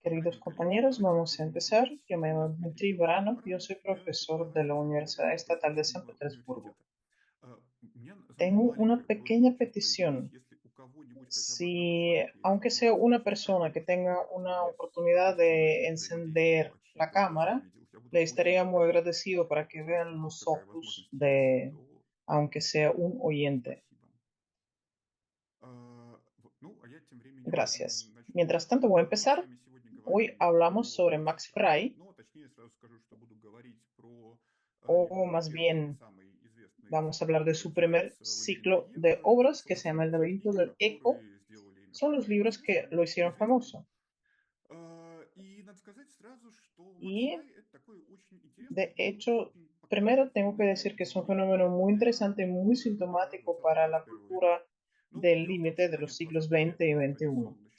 Queridos compañeros, vamos a empezar. Yo me llamo Dmitry Baranov, yo soy profesor de la Universidad Estatal de San Petersburgo. Tengo una pequeña petición. Si, aunque sea una persona que tenga una oportunidad de encender la cámara, le estaría muy agradecido para que vean los ojos de, aunque sea un oyente. Gracias. Mientras tanto, voy a empezar. Hoy hablamos sobre Max Fry, o más bien vamos a hablar de su primer ciclo de obras que se llama El laberinto del eco. Son los libros que lo hicieron famoso. Y de hecho, primero tengo que decir que es un fenómeno muy interesante y muy sintomático para la cultura del límite de los siglos XX y XXI.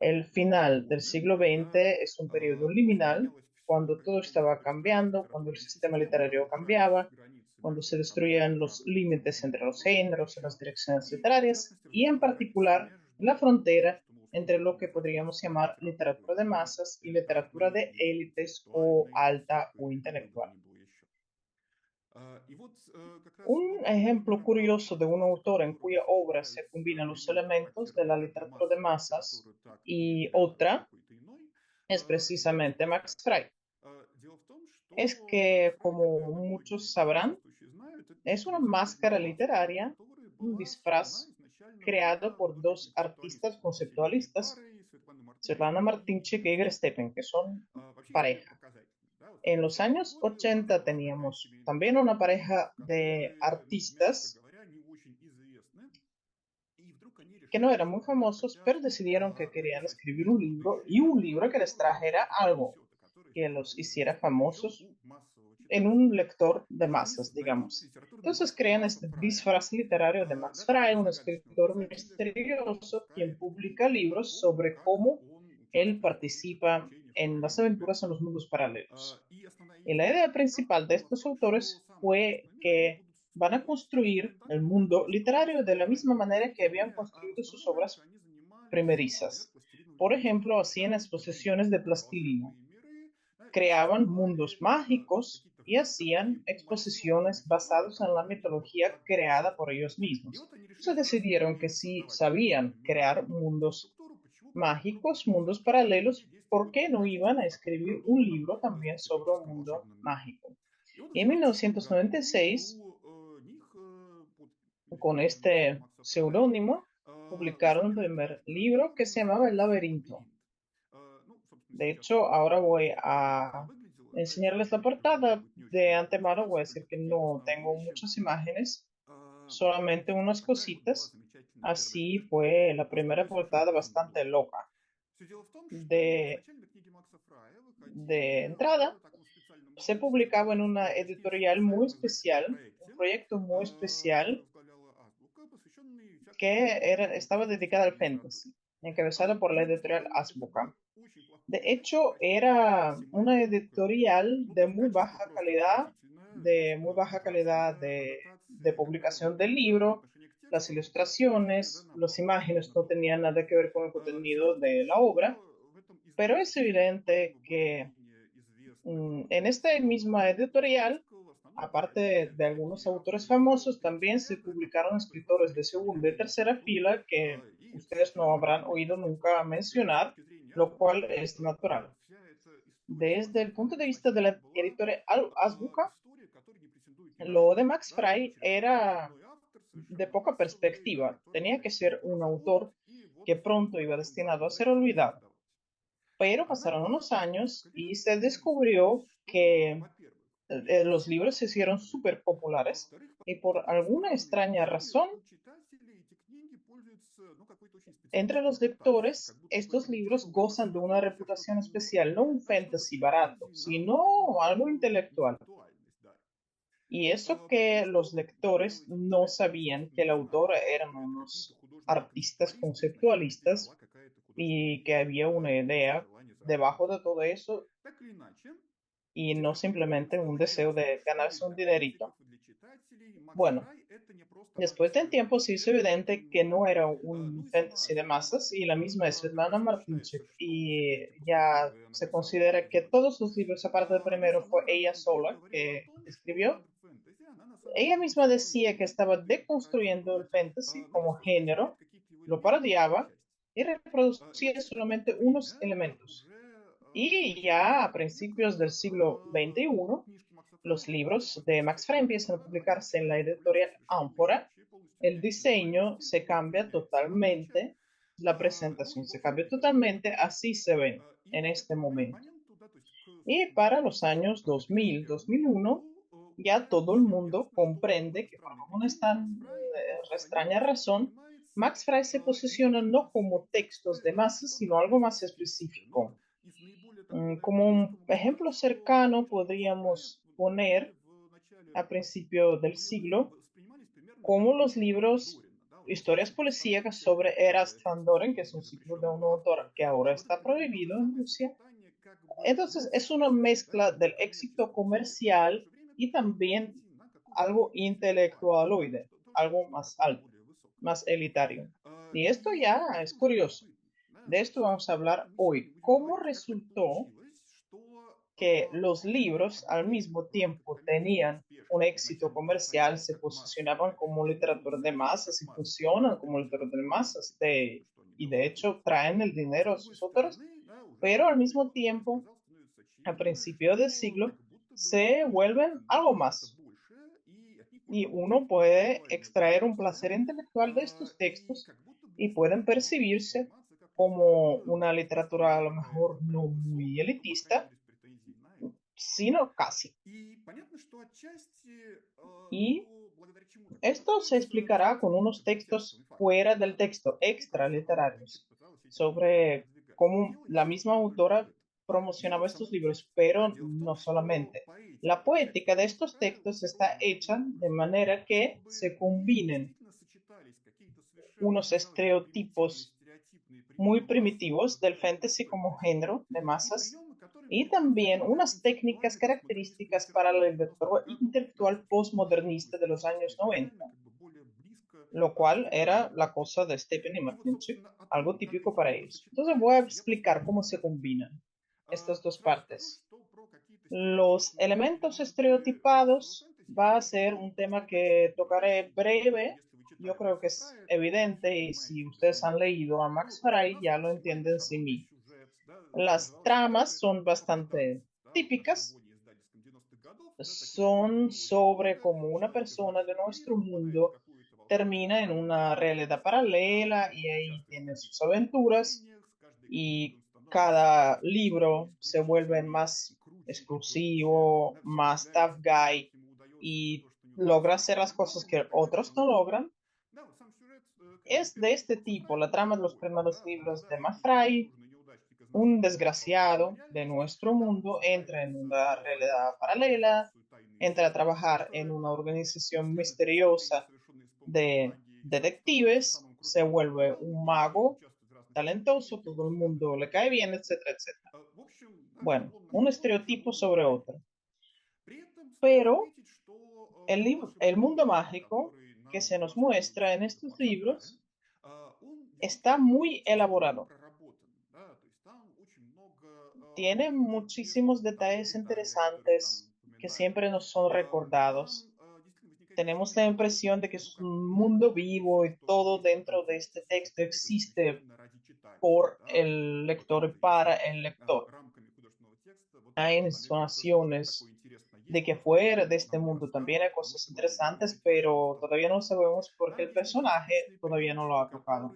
El final del siglo XX es un periodo liminal, cuando todo estaba cambiando, cuando el sistema literario cambiaba, cuando se destruían los límites entre los géneros y las direcciones literarias, y en particular la frontera entre lo que podríamos llamar literatura de masas y literatura de élites o alta o intelectual. Un ejemplo curioso de un autor en cuya obra se combinan los elementos de la literatura de masas y otra es precisamente Max Fry. Es que, como muchos sabrán, es una máscara literaria, un disfraz creado por dos artistas conceptualistas, Svetlana Martinchik y Igor Stepan, que son pareja. En los años 80 teníamos también una pareja de artistas que no eran muy famosos, pero decidieron que querían escribir un libro y un libro que les trajera algo que los hiciera famosos en un lector de masas, digamos. Entonces crean este disfraz literario de Max Fry, un escritor misterioso quien publica libros sobre cómo él participa en las aventuras en los mundos paralelos. Y la idea principal de estos autores fue que van a construir el mundo literario de la misma manera que habían construido sus obras primerizas. Por ejemplo, hacían exposiciones de plastilina, creaban mundos mágicos y hacían exposiciones basadas en la mitología creada por ellos mismos. Entonces decidieron que si sabían crear mundos mágicos, mundos paralelos, ¿por qué no iban a escribir un libro también sobre un mundo mágico? Y en 1996, con este seudónimo, publicaron el primer libro que se llamaba El laberinto. De hecho, ahora voy a enseñarles la portada. De antemano voy a decir que no tengo muchas imágenes, solamente unas cositas. Así fue la primera portada bastante loca. De, de entrada, se publicaba en una editorial muy especial, un proyecto muy especial que estaba dedicada al fantasy, encabezado por la editorial Azbuca. De hecho, era una editorial de muy baja calidad, de publicación del libro. Las ilustraciones, las imágenes no tenían nada que ver con el contenido de la obra, pero es evidente que en esta misma editorial, aparte de algunos autores famosos, también se publicaron escritores de segunda y tercera fila que ustedes no habrán oído nunca mencionar, lo cual es natural. Desde el punto de vista de la editorial Azbuca, lo de Max Fry era de poca perspectiva. Tenía que ser un autor que pronto iba destinado a ser olvidado. Pero pasaron unos años y se descubrió que los libros se hicieron súper populares y por alguna extraña razón, entre los lectores, estos libros gozan de una reputación especial, no un fantasy barato, sino algo intelectual. Y eso que los lectores no sabían que el autor eran unos artistas conceptualistas y que había una idea debajo de todo eso y no simplemente un deseo de ganarse un dinerito. Bueno, después del tiempo se hizo evidente que no era un fantasy de masas y la misma es Svetlana Martinchik y ya se considera que todos sus libros, aparte del primero, fue ella sola que escribió. Ella misma decía que estaba deconstruyendo el fantasy como género, lo parodiaba y reproducía solamente unos elementos. Y ya a principios del siglo XXI, los libros de Max Frey empiezan a publicarse en la editorial Ánfora. El diseño se cambia totalmente, la presentación se cambia totalmente, así se ven en este momento. Y para los años 2000, 2001, ya todo el mundo comprende que por alguna extraña razón, Max Frey se posiciona no como textos de masas, sino algo más específico. Como un ejemplo cercano, podríamos poner a principio del siglo como los libros historias policíacas sobre Eras Van Doren, que es un ciclo de un autor que ahora está prohibido en Rusia. Entonces es una mezcla del éxito comercial y también algo intelectualoide, algo más alto, más elitario. Y esto ya es curioso. De esto vamos a hablar hoy. ¿Cómo resultó que los libros al mismo tiempo tenían un éxito comercial, se posicionaban como literatura de masas y funcionan como literatura de masas y de hecho traen el dinero a sus autores, pero al mismo tiempo, a principios del siglo, se vuelven algo más? Y uno puede extraer un placer intelectual de estos textos y pueden percibirse como una literatura a lo mejor no muy elitista, sino casi. Y esto se explicará con unos textos fuera del texto, extraliterarios, sobre cómo la misma autora promocionaba estos libros, pero no solamente. La poética de estos textos está hecha de manera que se combinen unos estereotipos muy primitivos del fantasy como género de masas y también unas técnicas características para la literatura intelectual postmodernista de los años 90, lo cual era la cosa de Stephen y Martinchik, algo típico para ellos. Entonces voy a explicar cómo se combinan estas dos partes. Los elementos estereotipados va a ser un tema que tocaré breve. Yo creo que es evidente y si ustedes han leído a Max Frey ya lo entienden sin mí. Las tramas son bastante típicas, son sobre cómo una persona de nuestro mundo termina en una realidad paralela y ahí tiene sus aventuras y cada libro se vuelve más exclusivo, más tough guy y logra hacer las cosas que otros no logran. Es de este tipo la trama de los primeros libros de Mafray. Un desgraciado de nuestro mundo entra en una realidad paralela, entra a trabajar en una organización misteriosa de detectives, se vuelve un mago talentoso, todo el mundo le cae bien, etcétera, etcétera. Bueno, un estereotipo sobre otro. Pero el mundo mágico que se nos muestra en estos libros está muy elaborado. Tiene muchísimos detalles interesantes que siempre nos son recordados. Tenemos la impresión de que es un mundo vivo y todo dentro de este texto existe por el lector y para el lector. Hay insinuaciones de que fuera de este mundo también hay cosas interesantes, pero todavía no sabemos por qué el personaje todavía no lo ha tocado.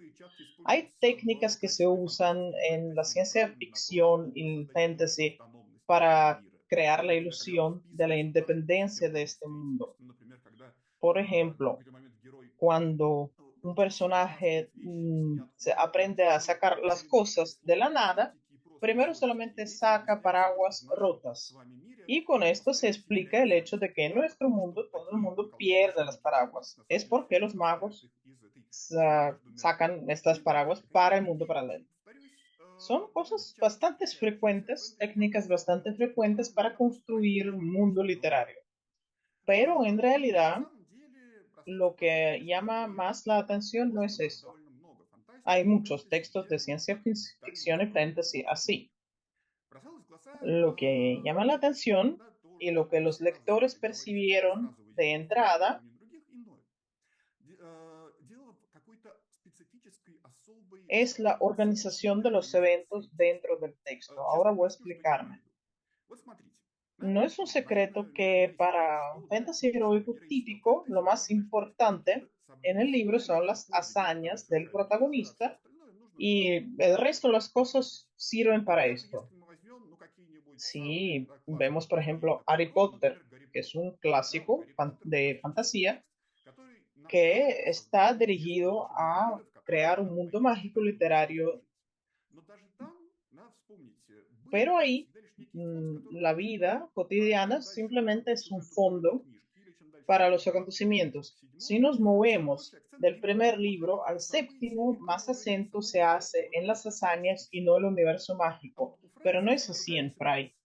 Hay técnicas que se usan en la ciencia ficción y el fantasy para crear la ilusión de la independencia de este mundo. Por ejemplo, cuando un personaje se aprende a sacar las cosas de la nada, primero solamente saca paraguas rotas. Y con esto se explica el hecho de que en nuestro mundo todo el mundo pierde las paraguas. Es porque los magos sacan estas paraguas para el mundo paralelo. Son cosas bastante frecuentes, técnicas bastante frecuentes para construir un mundo literario. Pero en realidad, lo que llama más la atención no es eso. Hay muchos textos de ciencia ficción y fantasy así. Lo que llama la atención y lo que los lectores percibieron de entrada es la organización de los eventos dentro del texto. Ahora voy a explicarme. No es un secreto que para un fantasy heroico típico, lo más importante en el libro son las hazañas del protagonista y el resto de las cosas sirven para esto. Si vemos, por ejemplo, Harry Potter, que es un clásico de fantasía, que está dirigido a crear un mundo mágico literario, pero ahí la vida cotidiana simplemente es un fondo para los acontecimientos. Si nos movemos del primer libro al séptimo, más acento se hace en las hazañas y no el universo mágico. Pero no es así en Fray.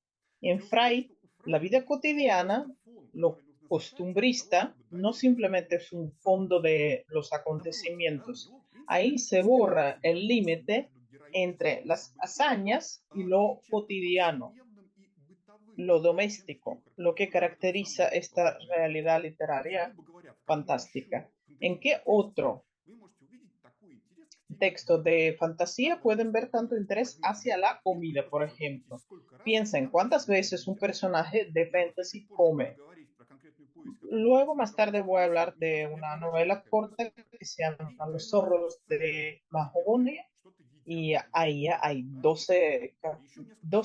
En Fray, la vida cotidiana, lo costumbrista, no simplemente es un fondo de los acontecimientos. Ahí se borra el límite entre las hazañas y lo cotidiano, lo doméstico, lo que caracteriza esta realidad literaria fantástica. ¿En qué otro texto de fantasía pueden ver tanto interés hacia la comida, por ejemplo? Piensen cuántas veces un personaje de fantasy come. Luego, más tarde, voy a hablar de una novela corta que se llama Los zorros de Mahonia y ahí hay 12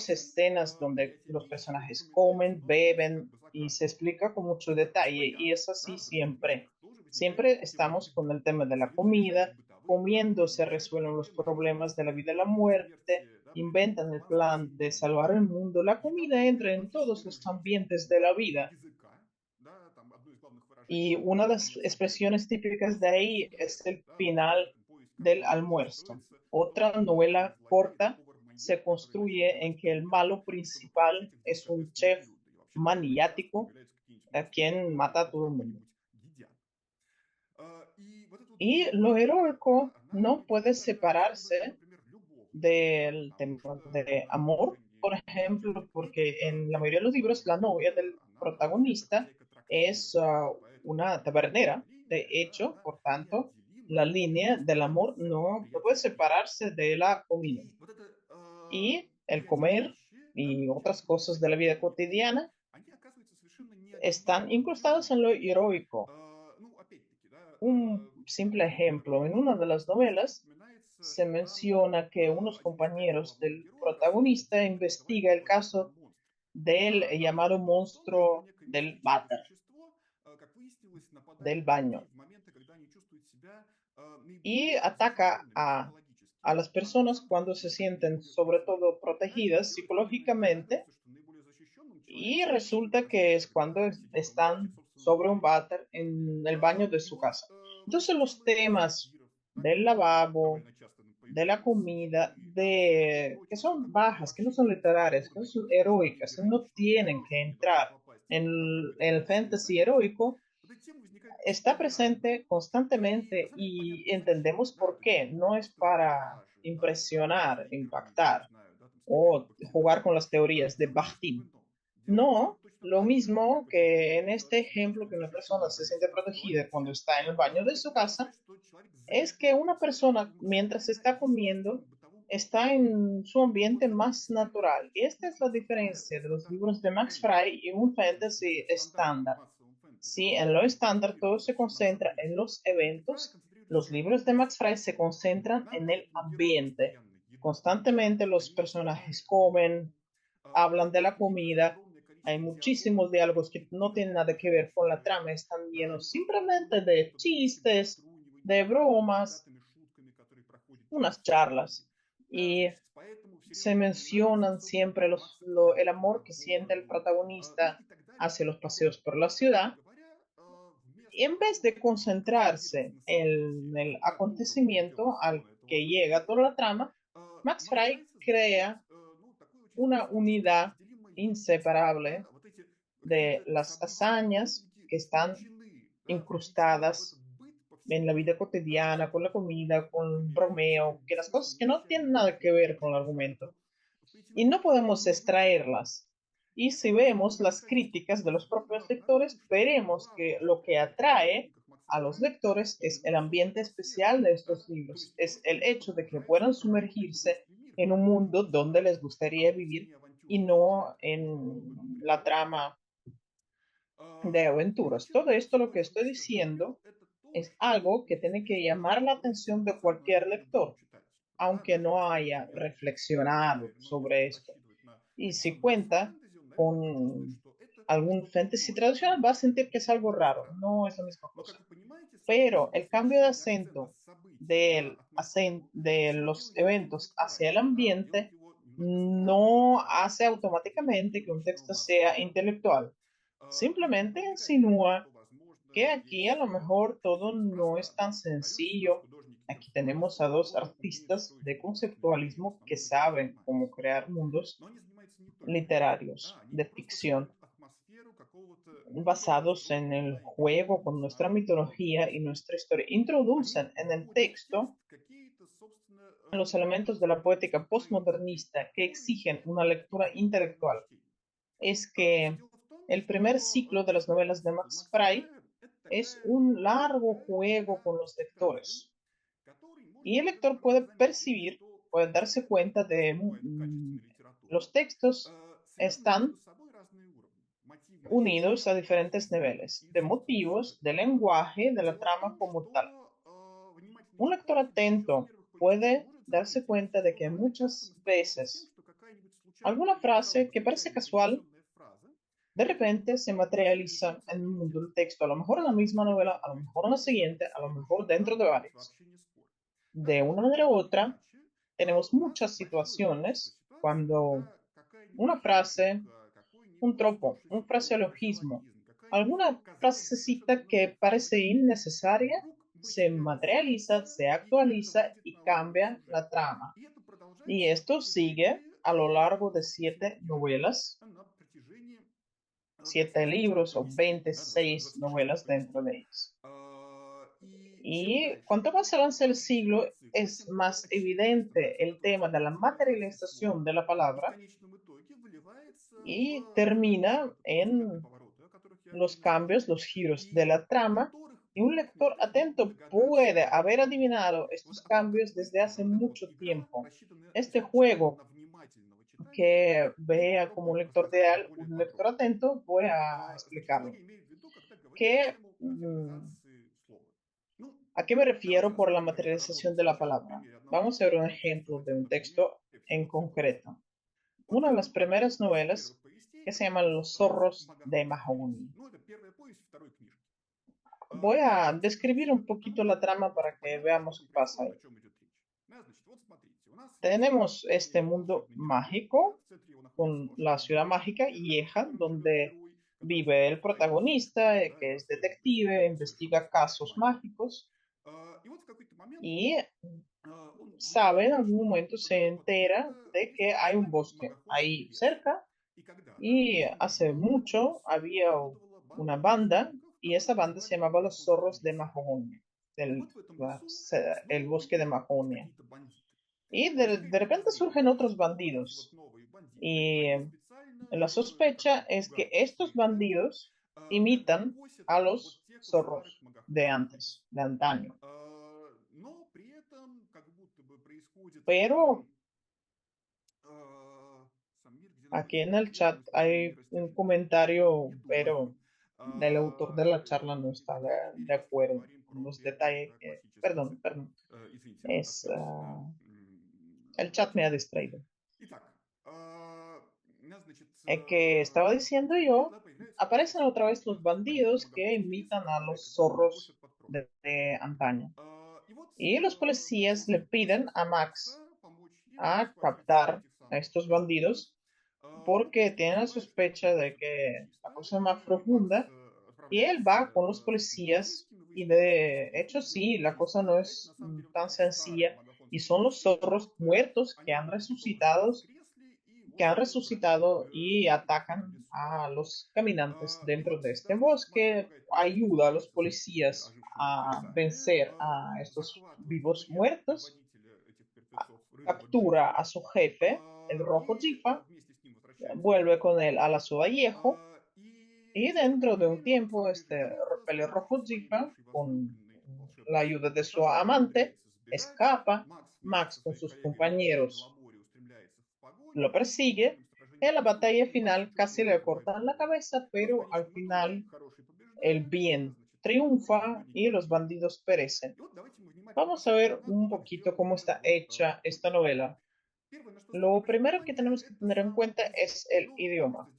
escenas donde los personajes comen, beben y se explica con mucho detalle y es así siempre. Siempre estamos con el tema de la comida, comiendo se resuelven los problemas de la vida y la muerte, inventan el plan de salvar el mundo, la comida entra en todos los ambientes de la vida. Y una de las expresiones típicas de ahí es el final del almuerzo. Otra novela corta se construye en que el malo principal es un chef maniático a quien mata a todo el mundo. Y lo heroico no puede separarse del tema de amor, por ejemplo, porque en la mayoría de los libros la novia del protagonista es una tabernera. De hecho, por tanto, la línea del amor no puede separarse de la comida. Y el comer y otras cosas de la vida cotidiana están incrustados en lo heroico. Un simple ejemplo, en una de las novelas se menciona que unos compañeros del protagonista investiga el caso del llamado monstruo del váter, del baño, y ataca a las personas cuando se sienten sobre todo protegidas psicológicamente y resulta que es cuando están sobre un váter en el baño de su casa. Entonces los temas del lavabo, de la comida, que son bajas, que no son literarias, que no son heroicas, que no tienen que entrar en el fantasy heroico, está presente constantemente y entendemos por qué. No es para impresionar, impactar o jugar con las teorías de Bakhtin. No, lo mismo que en este ejemplo que una persona se siente protegida cuando está en el baño de su casa, es que una persona mientras está comiendo está en su ambiente más natural. Y esta es la diferencia de los libros de Max Frey y un fantasy estándar. Sí, en lo estándar todo se concentra en los eventos. Los libros de Max Frey se concentran en el ambiente. Constantemente los personajes comen, hablan de la comida. Hay muchísimos diálogos que no tienen nada que ver con la trama, están llenos simplemente de chistes, de bromas, unas charlas. Y se mencionan siempre el amor que siente el protagonista hacia los paseos por la ciudad. Y en vez de concentrarse en el acontecimiento al que llega toda la trama, Max Frey crea una unidad inseparable de las hazañas que están incrustadas en la vida cotidiana, con la comida, con el bromeo, que las cosas que no tienen nada que ver con el argumento. Y no podemos extraerlas. Y si vemos las críticas de los propios lectores, veremos que lo que atrae a los lectores es el ambiente especial de estos libros, es el hecho de que puedan sumergirse en un mundo donde les gustaría vivir y no en la trama de aventuras. Todo esto lo que estoy diciendo es algo que tiene que llamar la atención de cualquier lector, aunque no haya reflexionado sobre esto. Y si cuenta con algún fantasy tradicional, va a sentir que es algo raro, no es la misma cosa. Pero el cambio de acento de los eventos hacia el ambiente no hace automáticamente que un texto sea intelectual. Simplemente insinúa que aquí a lo mejor todo no es tan sencillo. Aquí tenemos a dos artistas de conceptualismo que saben cómo crear mundos literarios de ficción basados en el juego con nuestra mitología y nuestra historia. Introducen en el texto los elementos de la poética postmodernista que exigen una lectura intelectual. Es que el primer ciclo de las novelas de Max Frei es un largo juego con los lectores. Y el lector puede percibir, puede darse cuenta de los textos están unidos a diferentes niveles de motivos, de lenguaje, de la trama como tal. Un lector atento puede darse cuenta de que muchas veces alguna frase que parece casual de repente se materializa en el mundo del texto, a lo mejor en la misma novela, a lo mejor en la siguiente, a lo mejor dentro de varias. De una manera u otra, tenemos muchas situaciones cuando una frase, un tropo, un fraseologismo, alguna frasecita que parece innecesaria, se materializa, se actualiza y cambia la trama. Y esto sigue a lo largo de 7 novelas, 7 libros o 26 novelas dentro de ellas. Y cuanto más avanza el siglo, es más evidente el tema de la materialización de la palabra y termina en los cambios, los giros de la trama. Y un lector atento puede haber adivinado estos cambios desde hace mucho tiempo. Este juego que vea como un lector ideal, un lector atento, voy a explicarlo. ¿A qué me refiero por la materialización de la palabra? Vamos a ver un ejemplo de un texto en concreto. Una de las primeras novelas que se llama Los zorros de Mahogany. Voy a describir un poquito la trama para que veamos qué pasa ahí. Tenemos este mundo mágico con la ciudad mágica Yeha, donde vive el protagonista, que es detective, investiga casos mágicos y sabe, en algún momento se entera de que hay un bosque ahí cerca y hace mucho había una banda y esa banda se llamaba Los Zorros de Mahonia, el bosque de Mahonia. Y de repente surgen otros bandidos y la sospecha es que estos bandidos imitan a los zorros de antes, de antaño. Pero aquí en el chat hay un comentario, pero el autor de la charla no está de acuerdo con los detalles. Perdón, el chat me ha distraído. Que estaba diciendo yo, aparecen otra vez los bandidos que imitan a los zorros de antaño. Y los policías le piden a Max a captar a estos bandidos porque tienen la sospecha de que la cosa es más profunda y él va con los policías y de hecho sí, la cosa no es tan sencilla y son los zorros muertos que han resucitado que han resucitado y atacan a los caminantes dentro de este bosque, ayuda a los policías a vencer a estos vivos muertos, captura a su jefe, el Rojo Jipa, vuelve con él a la Vallejo y dentro de un tiempo este pelirrojo Jipa, con la ayuda de su amante, escapa. Max con sus compañeros lo persigue. En la batalla final casi le cortan la cabeza, pero al final el bien triunfa y los bandidos perecen. Vamos a ver un poquito cómo está hecha esta novela. Lo primero que tenemos que tener en cuenta es el idioma.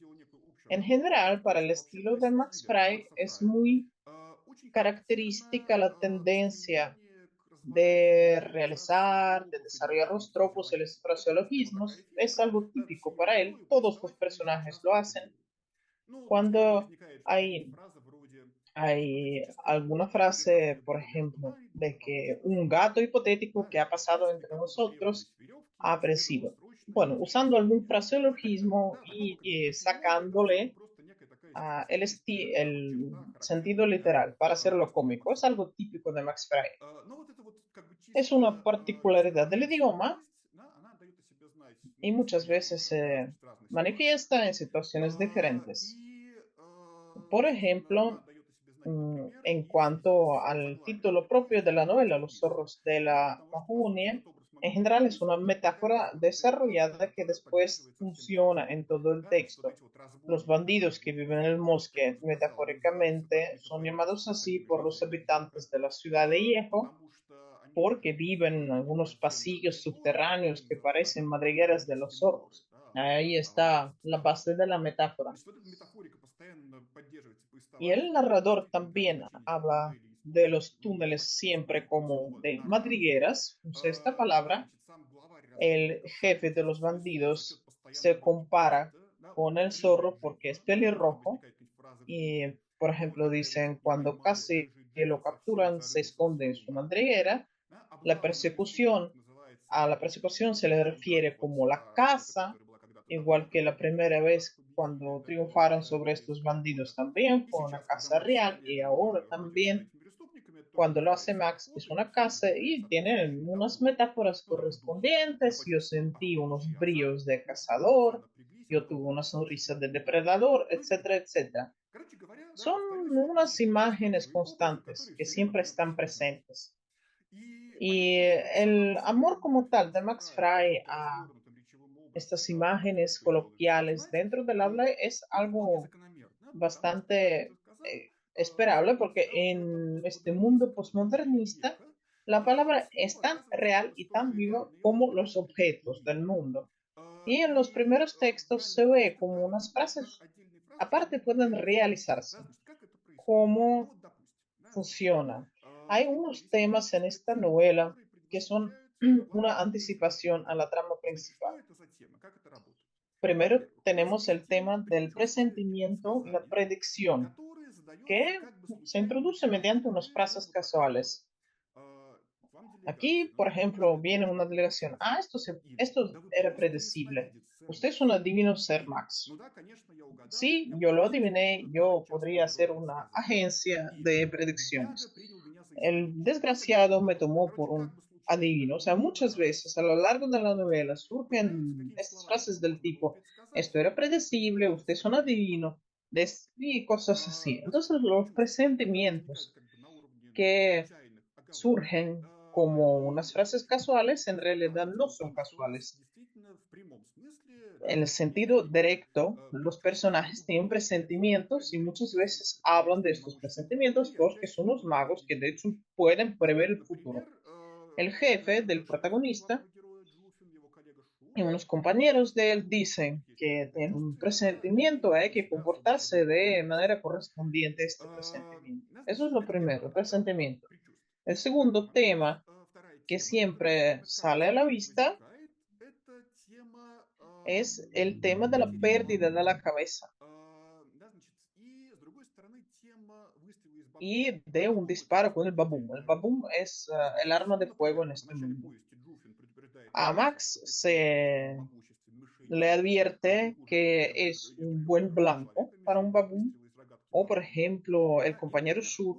En general, para el estilo de Max Fry es muy característica la tendencia de realizar, de desarrollar los tropos y los fraseologismos. Es algo típico para él. Todos los personajes lo hacen. Cuando hay alguna frase, por ejemplo, de que un gato hipotético que ha pasado entre nosotros ha aparecido. Bueno, usando algún fraseologismo y sacándole el sentido literal para hacerlo cómico. Es algo típico de Max Fry. Es una particularidad del idioma y muchas veces se manifiesta en situaciones diferentes. Por ejemplo, en cuanto al título propio de la novela, Los zorros de la Mahonia, en general es una metáfora desarrollada que después funciona en todo el texto. Los bandidos que viven en el bosque, metafóricamente, son llamados así por los habitantes de la ciudad de Yejo, porque viven en algunos pasillos subterráneos que parecen madrigueras de los zorros. Ahí está la base de la metáfora. Y el narrador también habla de los túneles siempre como de madrigueras, usa esta palabra. El jefe de los bandidos se compara con el zorro porque es pelirrojo y, por ejemplo, dicen cuando casi lo capturan se esconde en su madriguera. La persecución, a la persecución se le refiere como la caza, igual que la primera vez cuando triunfaron sobre estos bandidos también fue una caza real y ahora también cuando lo hace Max es una casa y tiene unas metáforas correspondientes. Yo sentí unos bríos de cazador, yo tuve una sonrisa de depredador, etcétera, etcétera. Son unas imágenes constantes que siempre están presentes. Y el amor como tal de Max Fry a estas imágenes coloquiales dentro del habla es algo bastante esperable porque en este mundo postmodernista la palabra es tan real y tan viva como los objetos del mundo. Y en los primeros textos se ve como unas frases aparte pueden realizarse. ¿Cómo funciona? Hay unos temas en esta novela que son una anticipación a la trama principal. Primero tenemos el tema del presentimiento y la predicción, que se introduce mediante unas frases casuales. Aquí, por ejemplo, viene una delegación. Esto era predecible. Usted es un adivino ser Max. Sí, yo lo adiviné. Yo podría hacer una agencia de predicciones. El desgraciado me tomó por un adivino. O sea, muchas veces a lo largo de la novela surgen estas frases del tipo, esto era predecible, usted es un adivino, y cosas así. Entonces, los presentimientos que surgen como unas frases casuales, en realidad no son casuales. En el sentido directo, los personajes tienen presentimientos y muchas veces hablan de estos presentimientos porque son los magos que de hecho pueden prever el futuro. El jefe del protagonista y unos compañeros de él dicen que tienen un presentimiento, hay que comportarse de manera correspondiente a este presentimiento. Eso es lo primero, el presentimiento. El segundo tema que siempre sale a la vista es el tema de la pérdida de la cabeza y de un disparo con el babum. El babum es el arma de fuego en este mundo. A Max se le advierte que es un buen blanco para un babún, o por ejemplo, el compañero Shur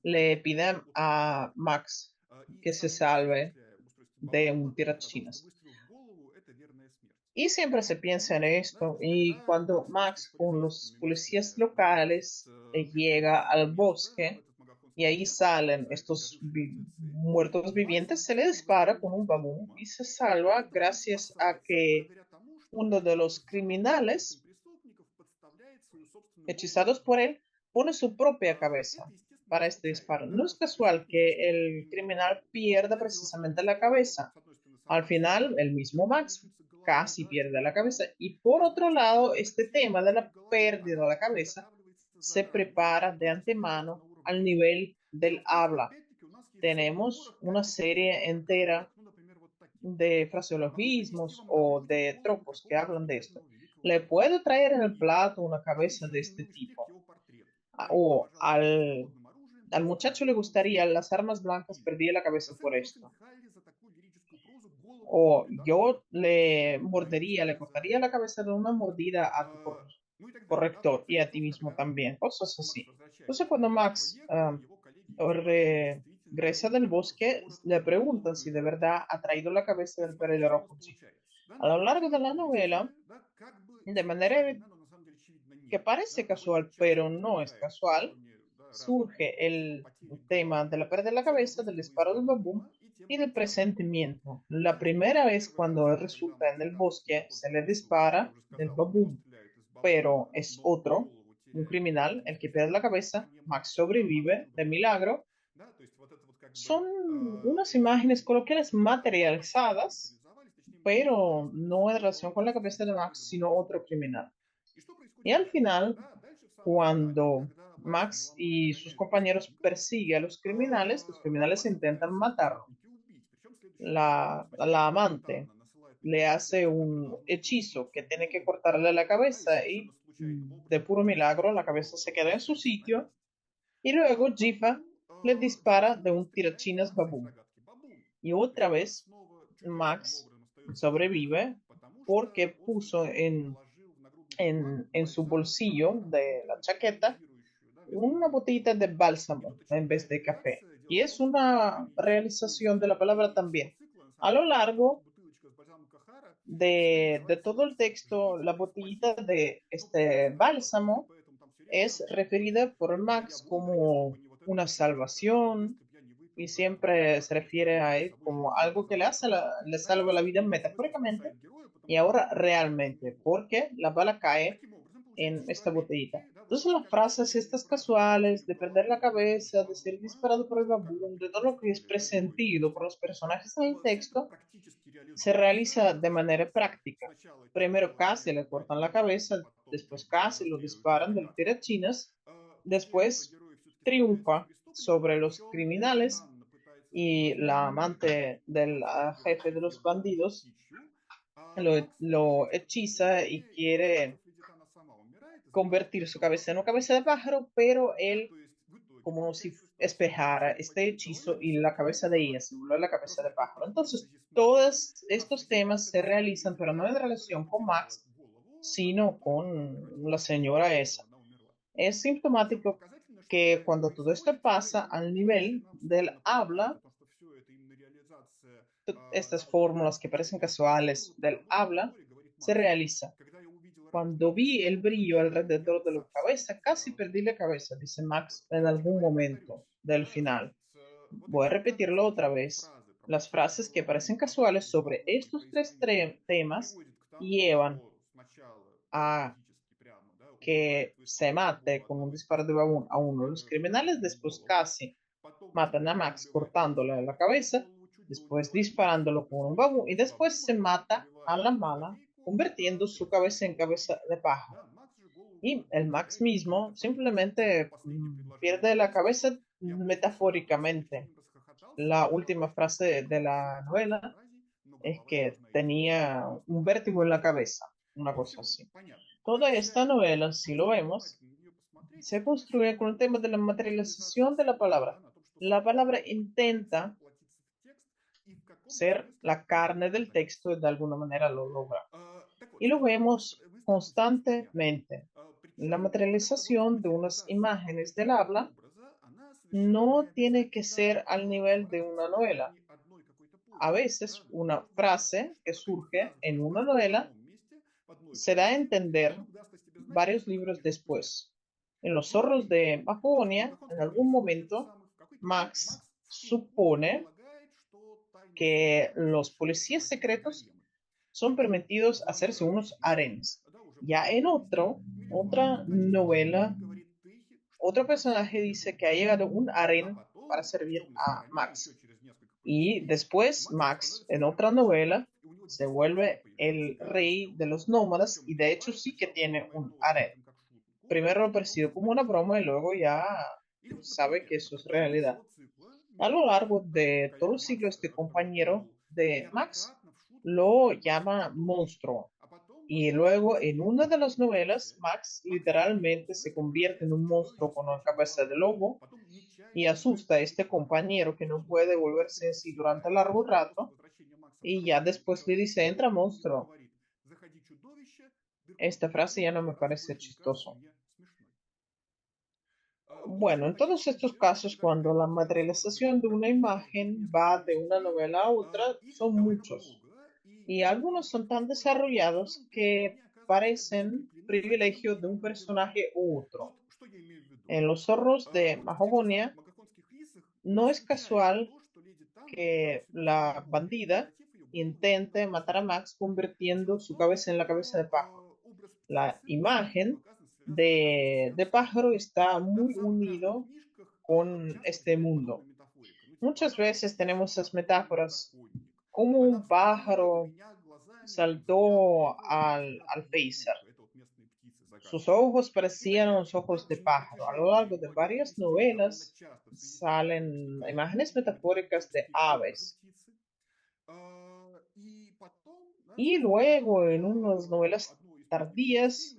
le pide a Max que se salve de un tirachinas. Y siempre se piensa en esto, y cuando Max con los policías locales llega al bosque y ahí salen estos muertos vivientes, se le dispara con un babú y se salva gracias a que uno de los criminales hechizados por él pone su propia cabeza para este disparo. No es casual que el criminal pierda precisamente la cabeza. Al final, el mismo Max casi pierde la cabeza. Y por otro lado, este tema de la pérdida de la cabeza se prepara de antemano al nivel del habla. Tenemos una serie entera de fraseologismos o de tropos que hablan de esto. Le puedo traer en el plato una cabeza de este tipo. O al muchacho le gustaría las armas blancas, perdí la cabeza por esto. O yo le mordería, le cortaría la cabeza de una mordida a tu corrector y a ti mismo también, cosas así. Entonces cuando Max regresa del bosque, le preguntan si de verdad ha traído la cabeza del pelirrojo. A lo largo de la novela, de manera que parece casual, pero no es casual, surge el tema de la pérdida de la cabeza, del disparo del babú y del presentimiento. La primera vez cuando él resulta en el bosque, se le dispara del babú, pero es otro, un criminal, el que pierde la cabeza. Max sobrevive de milagro. Son unas imágenes coloquiales materializadas, pero no en relación con la cabeza de Max, sino otro criminal. Y al final, cuando Max y sus compañeros persiguen a los criminales intentan matarlo. La amante le hace un hechizo que tiene que cortarle la cabeza y de puro milagro la cabeza se queda en su sitio y luego Jifa le dispara de un tirachinas babú. Y otra vez Max sobrevive porque puso en su bolsillo de la chaqueta una botellita de bálsamo en vez de café. Y es una realización de la palabra también. A lo largo de todo el texto, la botellita de este bálsamo es referida por Max como una salvación y siempre se refiere a él como algo que le salva la vida metafóricamente y ahora realmente, porque la bala cae en esta botellita. Entonces las frases estas casuales de perder la cabeza, de ser disparado por el babú, de todo lo que es presentido por los personajes en el texto, se realiza de manera práctica. Primero casi le cortan la cabeza, después casi lo disparan del tirachinas, después triunfa sobre los criminales y la amante del jefe de los bandidos lo hechiza y quiere convertir su cabeza en una cabeza de pájaro, pero él como si espejara este hechizo y la cabeza de ella se volvió la cabeza de pájaro. Entonces, todos estos temas se realizan, pero no en relación con Max, sino con la señora esa. Es sintomático que cuando todo esto pasa al nivel del habla, estas fórmulas que parecen casuales del habla se realizan. Cuando vi el brillo alrededor de la cabeza, casi perdí la cabeza, dice Max en algún momento del final. Voy a repetirlo otra vez. Las frases que parecen casuales sobre estos tres temas llevan a que se mate con un disparo de babón a uno de los criminales, después casi matan a Max cortándole la cabeza, después disparándolo con un babú y después se mata a la mala convirtiendo su cabeza en cabeza de pájaro. Y el Max mismo simplemente pierde la cabeza metafóricamente. La última frase de la novela es que tenía un vértigo en la cabeza, una cosa así. Toda esta novela, si lo vemos, se construye con el tema de la materialización de la palabra. La palabra intenta ser la carne del texto y de alguna manera lo logra. Y lo vemos constantemente. La materialización de unas imágenes del habla no tiene que ser al nivel de una novela. A veces una frase que surge en una novela se da a entender varios libros después. En Los zorros de Bajonia, en algún momento, Max supone que los policías secretos son permitidos hacerse unos harenes. Ya en otra novela, otro personaje dice que ha llegado un harén para servir a Max. Y después Max, en otra novela, se vuelve el rey de los nómadas y de hecho sí que tiene un harén. Primero lo percibe como una broma y luego ya sabe que eso es realidad. A lo largo de todo el siglo, este compañero de Max lo llama monstruo. Y luego en una de las novelas, Max literalmente se convierte en un monstruo con una cabeza de lobo y asusta a este compañero que no puede volverse en sí durante largo rato. Y ya después le dice, entra monstruo. Esta frase ya no me parece chistoso. Bueno, en todos estos casos, cuando la materialización de una imagen va de una novela a otra, son muchos. Y algunos son tan desarrollados que parecen privilegio de un personaje u otro. En Los zorros de Mahogonia, no es casual que la bandida intente matar a Max convirtiendo su cabeza en la cabeza de pájaro. La imagen de pájaro está muy unido con este mundo. Muchas veces tenemos esas metáforas, como un pájaro saltó al Phaser. Sus ojos parecían los ojos de pájaro. A lo largo de varias novelas salen imágenes metafóricas de aves. Y luego en unas novelas tardías,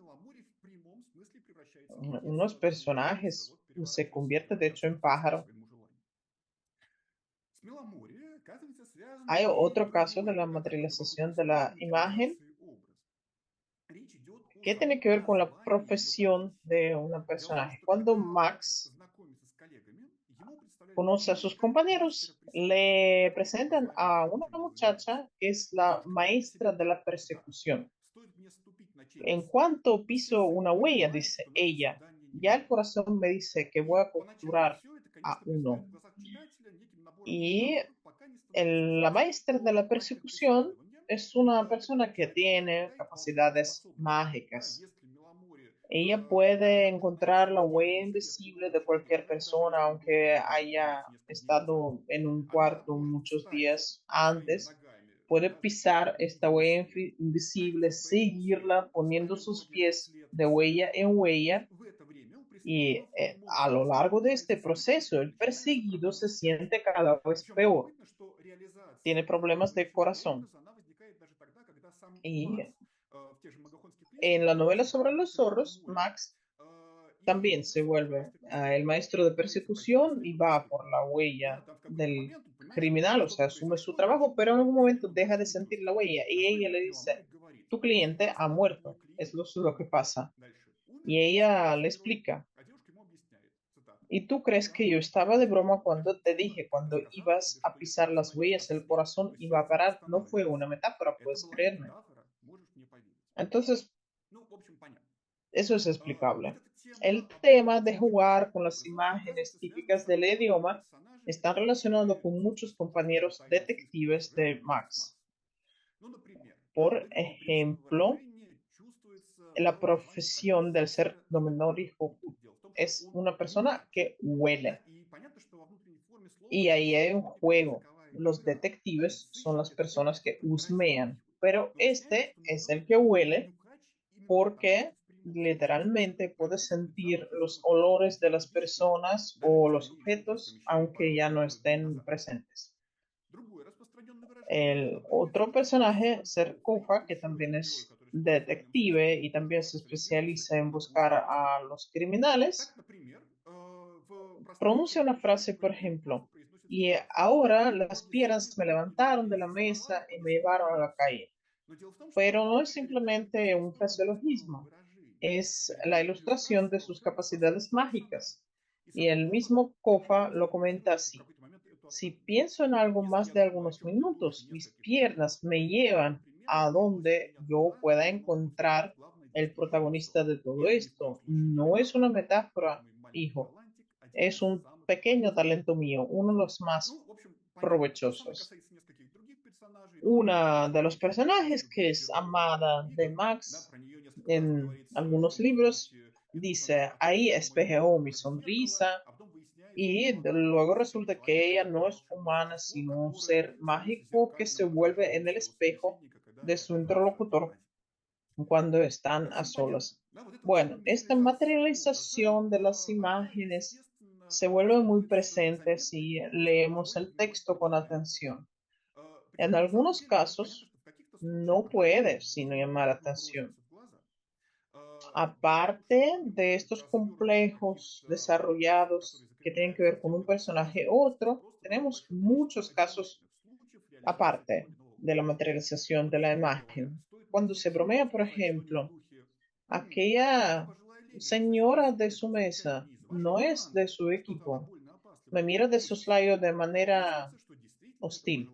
unos personajes se convierten de hecho en pájaro. Hay otro caso de la materialización de la imagen que tiene que ver con la profesión de un personaje. Cuando Max conoce a sus compañeros, le presentan a una muchacha que es la maestra de la persecución. En cuanto piso una huella, dice ella, ya el corazón me dice que voy a capturar a uno. Y la maestra de la persecución es una persona que tiene capacidades mágicas. Ella puede encontrar la huella invisible de cualquier persona, aunque haya estado en un cuarto muchos días antes. Puede pisar esta huella invisible, seguirla poniendo sus pies de huella en huella y a lo largo de este proceso el perseguido se siente cada vez peor. Tiene problemas de corazón. Y en la novela sobre los zorros, Max también se vuelve el maestro de persecución y va por la huella del criminal, o sea, asume su trabajo, pero en algún momento deja de sentir la huella y ella le dice, tu cliente ha muerto, es lo que pasa. Y ella le explica, ¿y tú crees que yo estaba de broma cuando te dije, cuando ibas a pisar las huellas, el corazón iba a parar? No fue una metáfora, puedes creerme. Entonces, eso es explicable. El tema de jugar con las imágenes típicas del idioma está relacionado con muchos compañeros detectives de Max. Por ejemplo, la profesión del ser dominórico es una persona que huele. Y ahí hay un juego. Los detectives son las personas que husmean, pero este es el que huele porque literalmente puedes sentir los olores de las personas o los objetos aunque ya no estén presentes. El otro personaje, Serkofa, que también es detective y también se especializa en buscar a los criminales, pronuncia una frase, por ejemplo, y ahora las piedras me levantaron de la mesa y me llevaron a la calle. Pero no es simplemente un fraseologismo, es la ilustración de sus capacidades mágicas. Y el mismo Kofa lo comenta así. Si pienso en algo más de algunos minutos, mis piernas me llevan a donde yo pueda encontrar el protagonista de todo esto. No es una metáfora, hijo, es un pequeño talento mío, uno de los más provechosos. Una de los personajes que es amada de Max en algunos libros dice, ahí espejeó mi sonrisa y luego resulta que ella no es humana, sino un ser mágico que se vuelve en el espejo de su interlocutor cuando están a solas. Bueno, esta materialización de las imágenes se vuelve muy presente si leemos el texto con atención. En algunos casos, no puede sino llamar atención. Aparte de estos complejos desarrollados que tienen que ver con un personaje u otro, tenemos muchos casos aparte de la materialización de la imagen. Cuando se bromea, por ejemplo, aquella señora de su mesa no es de su equipo, me mira de soslayo de manera hostil.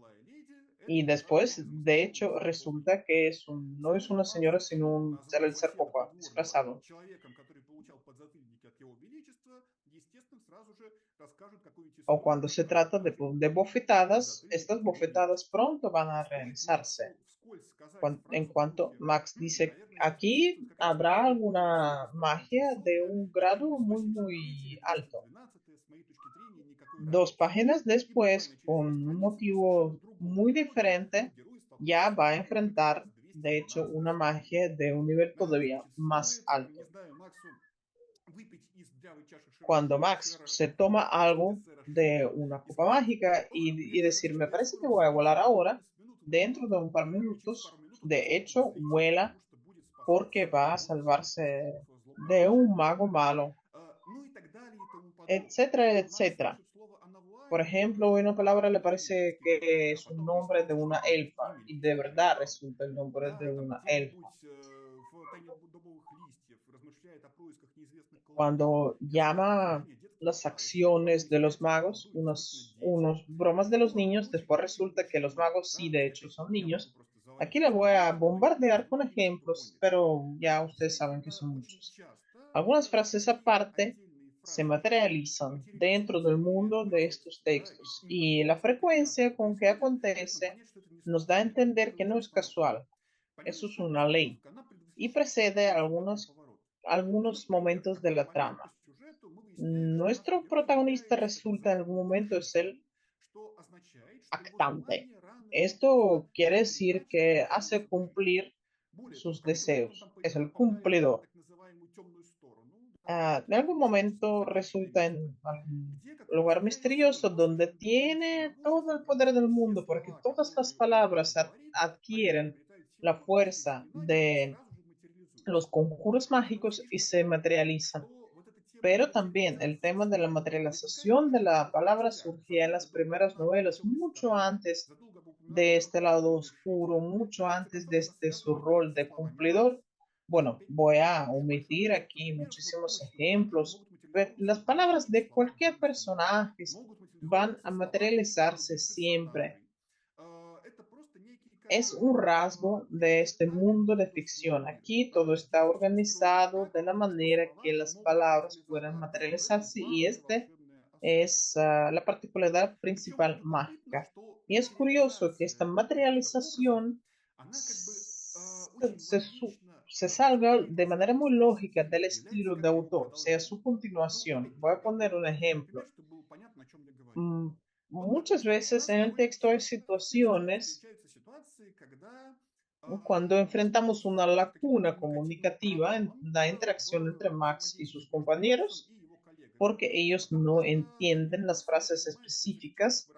Y después, de hecho, resulta que no es una señora, sino un ser el sarcófago disfrazado. O cuando se trata de bofetadas, estas bofetadas pronto van a realizarse. En cuanto Max dice, aquí habrá alguna magia de un grado muy, muy alto. 2 páginas después, con un motivo muy diferente, ya va a enfrentar, de hecho, una magia de un nivel todavía más alto. Cuando Max se toma algo de una copa mágica y decir, me parece que voy a volar ahora, dentro de un par de minutos, de hecho, vuela porque va a salvarse de un mago malo, etcétera, etcétera. Por ejemplo, una palabra le parece que es un nombre de una elfa y de verdad resulta el nombre de una elfa. Cuando llama las acciones de los magos unos bromas de los niños, después resulta que los magos sí, de hecho, son niños. Aquí le voy a bombardear con ejemplos, pero ya ustedes saben que son muchos. Algunas frases aparte se materializan dentro del mundo de estos textos y la frecuencia con que acontece nos da a entender que no es casual, eso es una ley y precede algunos momentos de la trama. Nuestro protagonista resulta en algún momento es el actante. Esto quiere decir que hace cumplir sus deseos, es el cumplidor. En algún momento resulta en algún lugar misterioso donde tiene todo el poder del mundo, porque todas las palabras adquieren la fuerza de los conjuros mágicos y se materializan. Pero también el tema de la materialización de la palabra surgía en las primeras novelas, mucho antes de este lado oscuro, mucho antes de su rol de cumplidor. Bueno, voy a omitir aquí muchísimos ejemplos. Las palabras de cualquier personaje van a materializarse siempre. Es un rasgo de este mundo de ficción. Aquí todo está organizado de la manera que las palabras puedan materializarse y este es la particularidad principal mágica. Y es curioso que esta materialización se salga de manera muy lógica del estilo de autor, sea su continuación. Voy a poner un ejemplo. Mm, Muchas veces en el texto hay situaciones cuando enfrentamos una lacuna comunicativa en la interacción entre Max y sus compañeros, porque ellos no entienden las frases específicas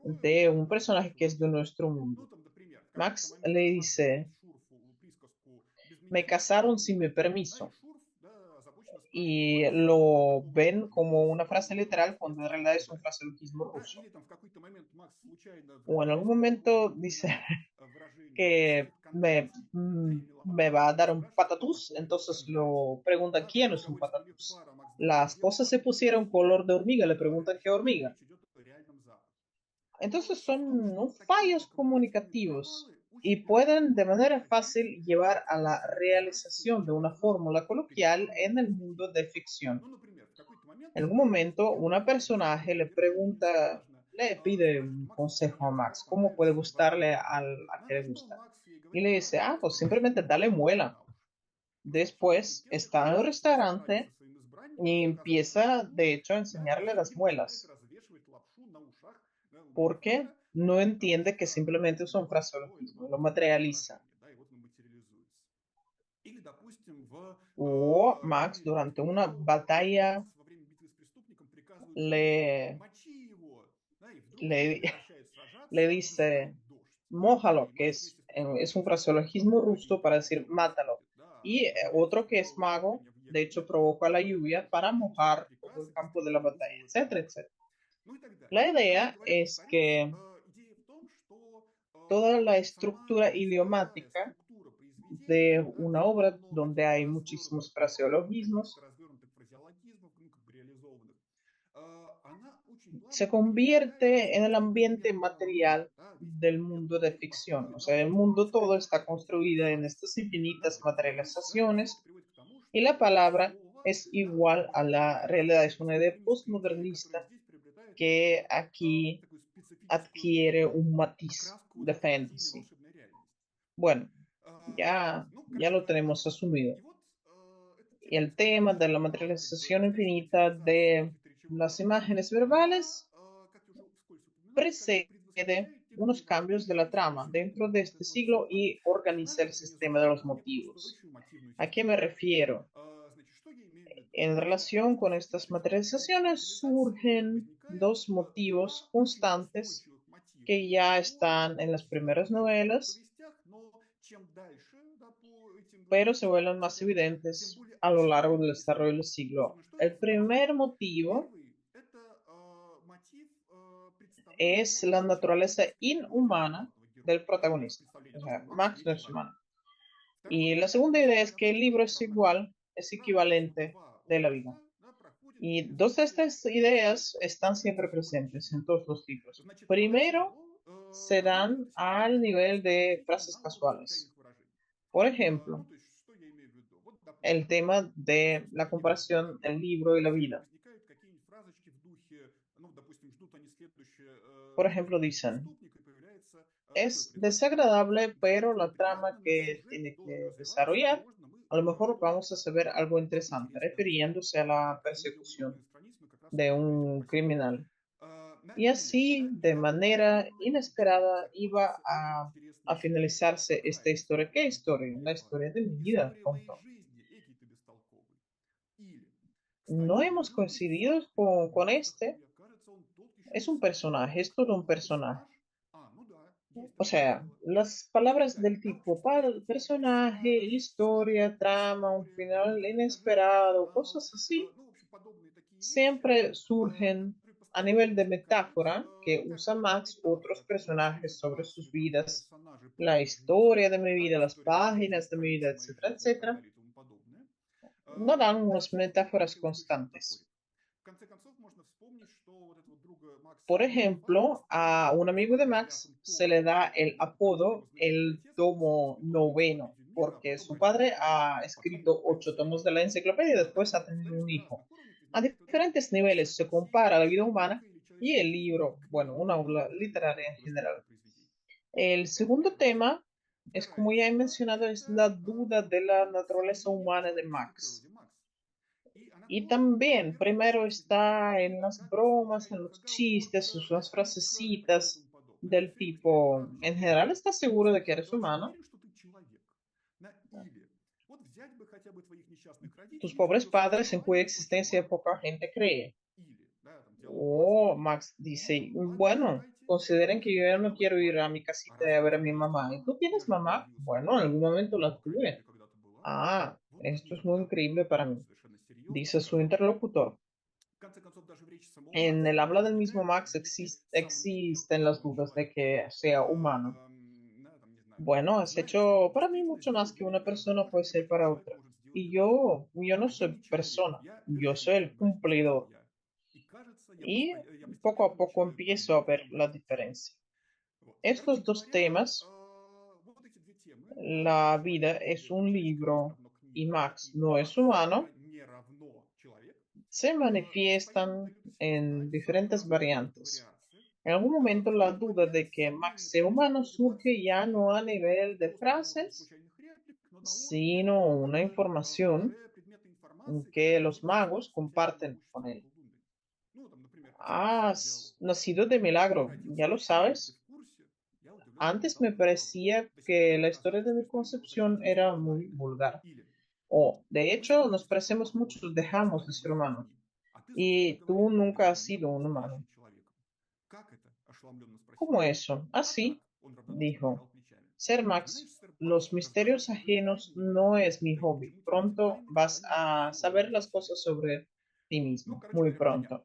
de un personaje que es de nuestro mundo. Max le dice, me casaron sin mi permiso. y lo ven como una frase literal cuando en realidad es un fraseologismo ruso. O en algún momento dice que me va a dar un patatús, entonces lo pregunta quién es un patatús. Las cosas se pusieron color de hormiga, le preguntan qué hormiga. Entonces son fallos comunicativos y pueden de manera fácil llevar a la realización de una fórmula coloquial en el mundo de ficción. En algún momento, una personaje le pregunta, le pide un consejo a Max, ¿cómo puede gustarle al que le gusta? Y le dice, pues simplemente dale muela. Después está en el restaurante y empieza, de hecho, a enseñarle las muelas, porque no entiende que simplemente es un fraseologismo, lo materializa. O Max, durante una batalla, le, le, le dice, mójalo, que es un fraseologismo ruso para decir mátalo. Y otro que es mago, de hecho, provoca la lluvia para mojar todo el campo de la batalla, etcétera, etcétera. La idea es que toda la estructura idiomática de una obra donde hay muchísimos fraseologismos se convierte en el ambiente material del mundo de ficción. O sea, el mundo todo está construido en estas infinitas materializaciones y la palabra es igual a la realidad. Es una idea postmodernista que aquí adquiere un matiz de fantasy. Bueno, ya lo tenemos asumido. Y el tema de la materialización infinita de las imágenes verbales precede unos cambios de la trama dentro de este siglo y organiza el sistema de los motivos. ¿A qué me refiero? En relación con estas materializaciones surgen dos motivos constantes que ya están en las primeras novelas, pero se vuelven más evidentes a lo largo del desarrollo del siglo. El primer motivo es la naturaleza inhumana del protagonista. O sea, Max no es humano. Y la segunda idea es que el libro es igual, es equivalente de la vida. Y dos de estas ideas están siempre presentes en todos los libros. Primero, se dan al nivel de frases casuales. Por ejemplo, el tema de la comparación del libro y la vida. Por ejemplo, dicen, es desagradable, pero la trama que tiene que desarrollar, a lo mejor vamos a saber algo interesante, refiriéndose a la persecución de un criminal. Y así, de manera inesperada, iba a finalizarse esta historia. ¿Qué historia? La historia de mi vida, tonto. No hemos coincidido con este. Es un personaje, es todo un personaje. O sea, las palabras del tipo personaje, historia, trama, un final inesperado, cosas así, siempre surgen a nivel de metáfora que usa Max otros personajes sobre sus vidas, la historia de mi vida, las páginas de mi vida, etcétera, etcétera. No dan unas metáforas constantes. Por ejemplo, a un amigo de Max se le da el apodo el tomo noveno, porque su padre ha escrito 8 tomos de la enciclopedia y después ha tenido un hijo. A diferentes niveles se compara la vida humana y el libro, bueno, una obra literaria en general. El segundo tema es, como ya he mencionado, es la duda de la naturaleza humana de Max. Y también, primero está en las bromas, en los chistes, sus las frasecitas del tipo, en general, ¿estás seguro de que eres humano? Tus pobres padres en cuya existencia poca gente cree. Oh, Max dice, bueno, consideren que yo ya no quiero ir a mi casita a ver a mi mamá. ¿Y tú tienes mamá? Bueno, en algún momento la tuve. Ah, esto es muy increíble para mí. dice su interlocutor. En el habla del mismo Max existen las dudas de que sea humano. Bueno, has hecho para mí mucho más que una persona puede ser para otra. Y yo no soy persona, yo soy el cumplidor. Y poco a poco empiezo a ver la diferencia. Estos dos temas, la vida es un libro y Max no es humano, se manifiestan en diferentes variantes. En algún momento la duda de que Max sea humano surge ya no a nivel de frases, sino una información que los magos comparten con él. Has nacido de milagro, ya lo sabes. Antes me parecía que la historia de mi concepción era muy vulgar. O, de hecho, nos parecemos mucho, dejamos de ser humanos. Y tú nunca has sido un humano. ¿Cómo eso? Así, dijo. Ser Max, los misterios ajenos no es mi hobby. Pronto vas a saber las cosas sobre ti mismo, muy pronto.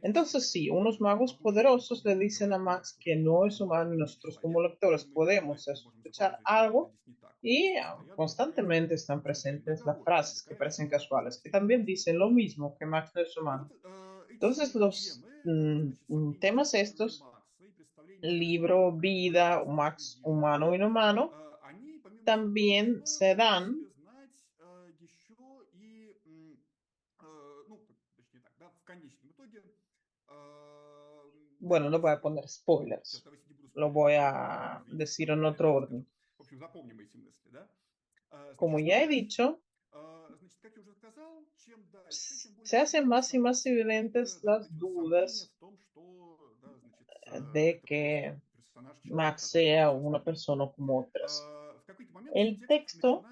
Entonces sí, unos magos poderosos le dicen a Max que no es humano y nosotros como lectores podemos sospechar algo y constantemente están presentes las frases que parecen casuales, que también dicen lo mismo que Max no es humano. Entonces los temas estos, libro, vida, Max humano, inhumano, también se dan, bueno, no voy a poner spoilers, lo voy a decir en otro orden. Como ya he dicho, se hacen más y más evidentes las dudas de que Max sea una persona como otras. El texto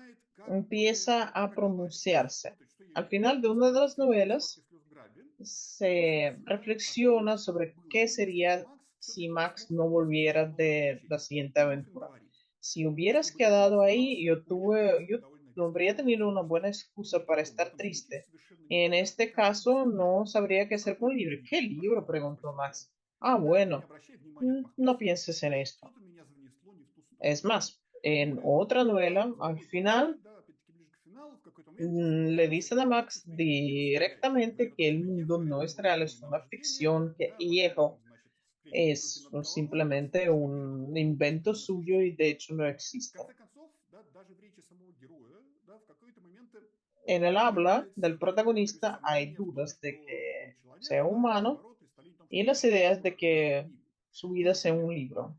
empieza a pronunciarse. Al final de una de las novelas se reflexiona sobre qué sería si Max no volviera de la siguiente aventura. Si hubieras quedado ahí, yo habría tenido una buena excusa para estar triste. En este caso, no sabría qué hacer con el libro. ¿Qué libro? Preguntó Max. Ah, bueno, no pienses en esto. Es más, en otra novela, al final, le dicen a Max directamente que el mundo no es real, es una ficción, que Viejo es simplemente un invento suyo y de hecho no existe. En el habla del protagonista hay dudas de que sea humano y las ideas de que su vida sea un libro.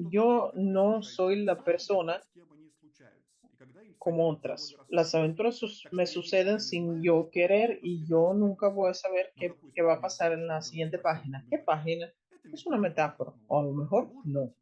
Yo no soy la persona como otras. Las aventuras me suceden sin yo querer y yo nunca voy a saber qué va a pasar en la siguiente página. ¿Qué página? Es una metáfora, o a lo mejor no.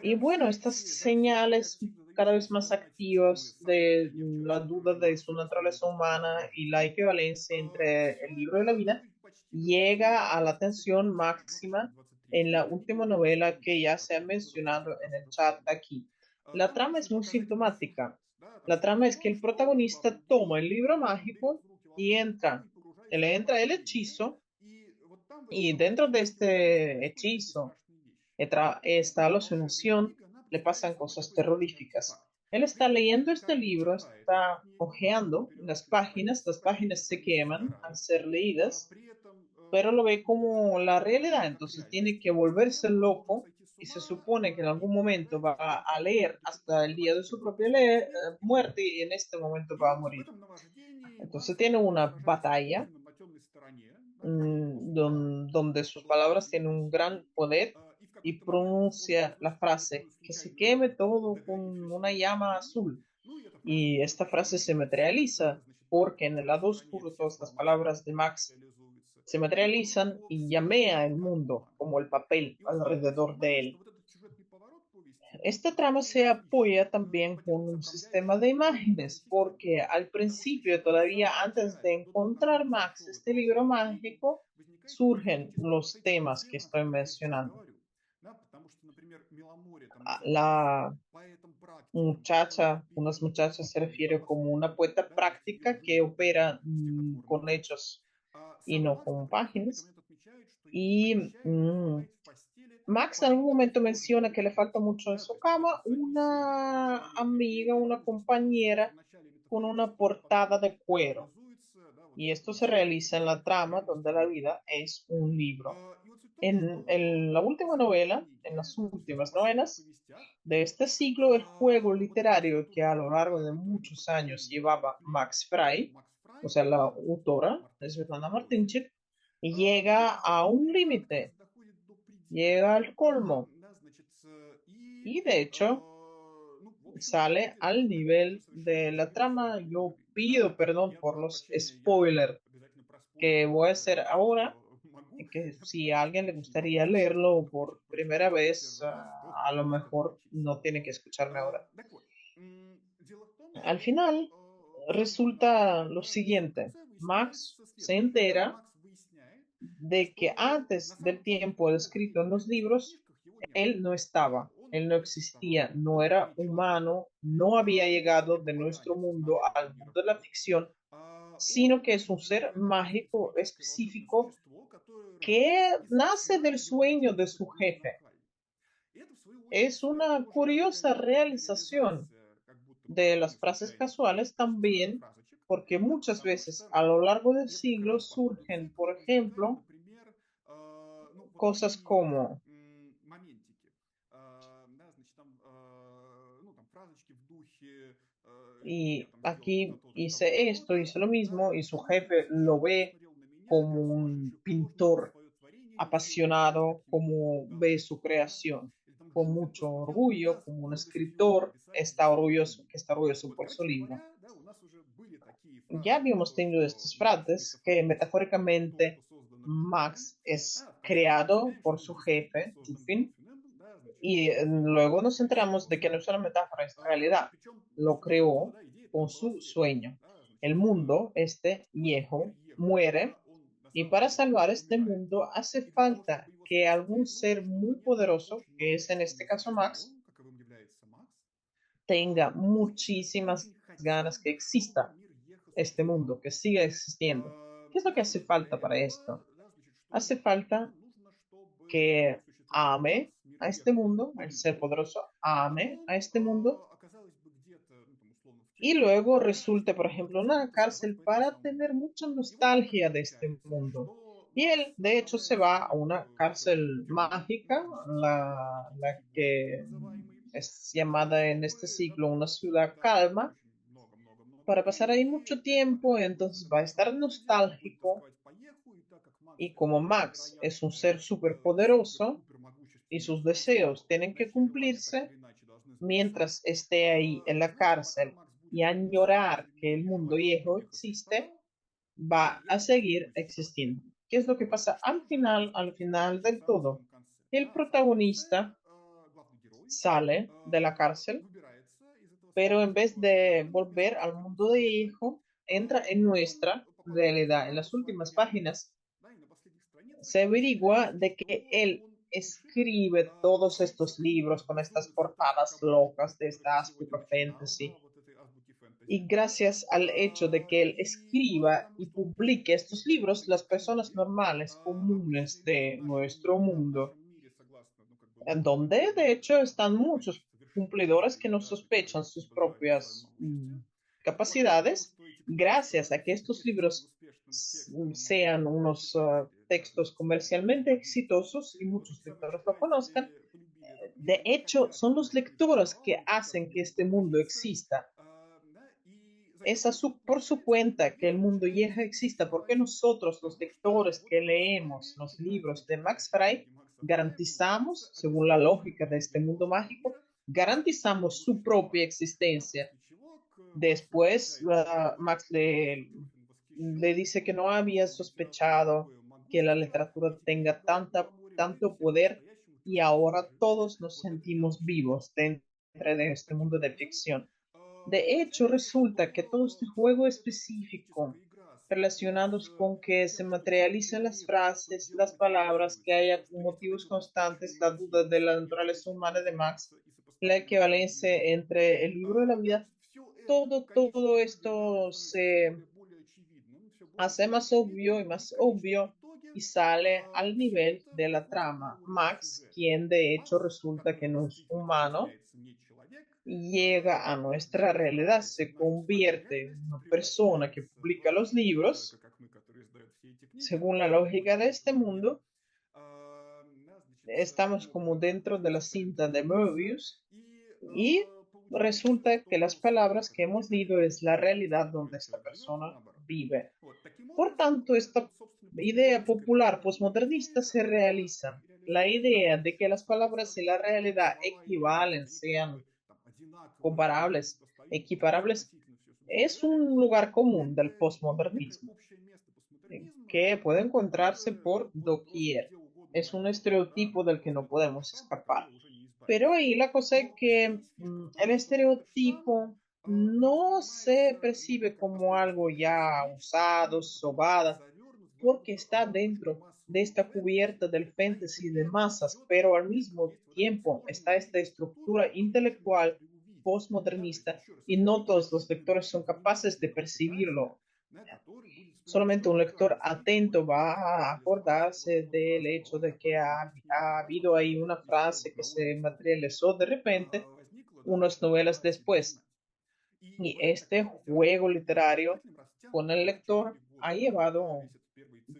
Y bueno, estas señales cada vez más activas de la duda de su naturaleza humana y la equivalencia entre el libro y la vida llega a la tensión máxima en la última novela que ya se ha mencionado en el chat aquí. La trama es muy sintomática. La trama es que el protagonista toma el libro mágico y le entra el hechizo y dentro de este hechizo esta alucinación, le pasan cosas terroríficas. Él está leyendo este libro, está hojeando las páginas se queman al ser leídas, pero lo ve como la realidad, entonces tiene que volverse loco y se supone que en algún momento va a leer hasta el día de su propia muerte y en este momento va a morir. Entonces tiene una batalla donde sus palabras tienen un gran poder y pronuncia la frase que se queme todo con una llama azul. Y esta frase se materializa porque en el lado oscuro todas las palabras de Max se materializan y llamea el mundo como el papel alrededor de él. Esta trama se apoya también con un sistema de imágenes, porque al principio, todavía antes de encontrar Max este libro mágico, surgen los temas que estoy mencionando. La Muchacha, unas muchachas se refiere como una poeta práctica que opera con hechos y no con páginas. Y Max en algún momento menciona que le falta mucho en su cama una amiga, una compañera con una portada de cuero. Y esto se realiza en la trama donde la vida es un libro. En la última novela, en las últimas novelas de este siglo, el juego literario que a lo largo de muchos años llevaba Max Frei, o sea, la autora, es Svetlana Martinchik, llega a un límite, llega al colmo y de hecho sale al nivel de la trama. Yo pido perdón por los spoilers que voy a hacer ahora, y que si a alguien le gustaría leerlo por primera vez, a lo mejor no tiene que escucharme ahora. Al final resulta lo siguiente: Max se entera de que antes del tiempo descrito en los libros, él no estaba, él no existía, no era humano, no había llegado de nuestro mundo al mundo de la ficción, sino que es un ser mágico específico que nace del sueño de su jefe. Es una curiosa realización de las frases casuales también, porque muchas veces a lo largo del siglo surgen, por ejemplo, cosas como, y aquí hice esto, hice lo mismo, y su jefe lo ve como un pintor apasionado, como ve su creación, con mucho orgullo, como un escritor, está orgulloso por su libro. Ya habíamos tenido estas frases que metafóricamente Max es creado por su jefe, Tufin, y luego nos enteramos de que no es una metáfora, es realidad. Lo creó con su sueño. El mundo, este viejo, muere y para salvar este mundo hace falta que algún ser muy poderoso, que es en este caso Max, tenga muchísimas ganas que exista este mundo, que siga existiendo. ¿Qué es lo que hace falta para esto? Hace falta que ame a este mundo, el ser poderoso ame a este mundo y luego resulte, por ejemplo, una cárcel para tener mucha nostalgia de este mundo. Y él, de hecho, se va a una cárcel mágica, la que es llamada en este siglo una ciudad calma, para pasar ahí mucho tiempo. Entonces va a estar nostálgico, y como Max es un ser súper poderoso y sus deseos tienen que cumplirse, mientras esté ahí en la cárcel y añorar que el mundo viejo existe, va a seguir existiendo. ¿Qué es lo que pasa al final del todo? El protagonista sale de la cárcel, pero en vez de volver al mundo de hijo, entra en nuestra realidad. En las últimas páginas se averigua de que él escribe todos estos libros con estas portadas locas de esta azbuca fantasy. Y gracias al hecho de que él escriba y publique estos libros, las personas normales, comunes de nuestro mundo, en donde de hecho están muchos cumplidores que no sospechan sus propias capacidades, gracias a que estos libros sean unos textos comercialmente exitosos y muchos lectores lo conozcan. De hecho, son los lectores que hacen que este mundo exista. Es por su cuenta que el mundo vieja exista, porque nosotros, los lectores que leemos los libros de Max Frei, garantizamos, según la lógica de este mundo mágico, garantizamos su propia existencia. Después, Max le dice que no había sospechado que la literatura tenga tanto poder, y ahora todos nos sentimos vivos dentro de este mundo de ficción. De hecho, resulta que todo este juego específico relacionados con que se materialicen las frases, las palabras, que haya motivos constantes, la duda de la naturaleza humana de Max, la equivalencia entre el libro de la vida. Todo esto se hace más obvio y más obvio y sale al nivel de la trama. Max, quien de hecho resulta que no es humano, llega a nuestra realidad, se convierte en una persona que publica los libros, según la lógica de este mundo. Estamos como dentro de la cinta de Moebius y resulta que las palabras que hemos leído es la realidad donde esta persona vive. Por tanto, esta idea popular postmodernista se realiza. La idea de que las palabras y la realidad equivalen, sean comparables, equiparables, es un lugar común del postmodernismo que puede encontrarse por doquier. Es un estereotipo del que no podemos escapar. Pero ahí la cosa es que el estereotipo no se percibe como algo ya usado, sobada, porque está dentro de esta cubierta del fantasy de masas, pero al mismo tiempo está esta estructura intelectual postmodernista y no todos los lectores son capaces de percibirlo. Solamente un lector atento va a acordarse del hecho de que ha habido ahí una frase que se materializó de repente unas novelas después. Y este juego literario con el lector ha llevado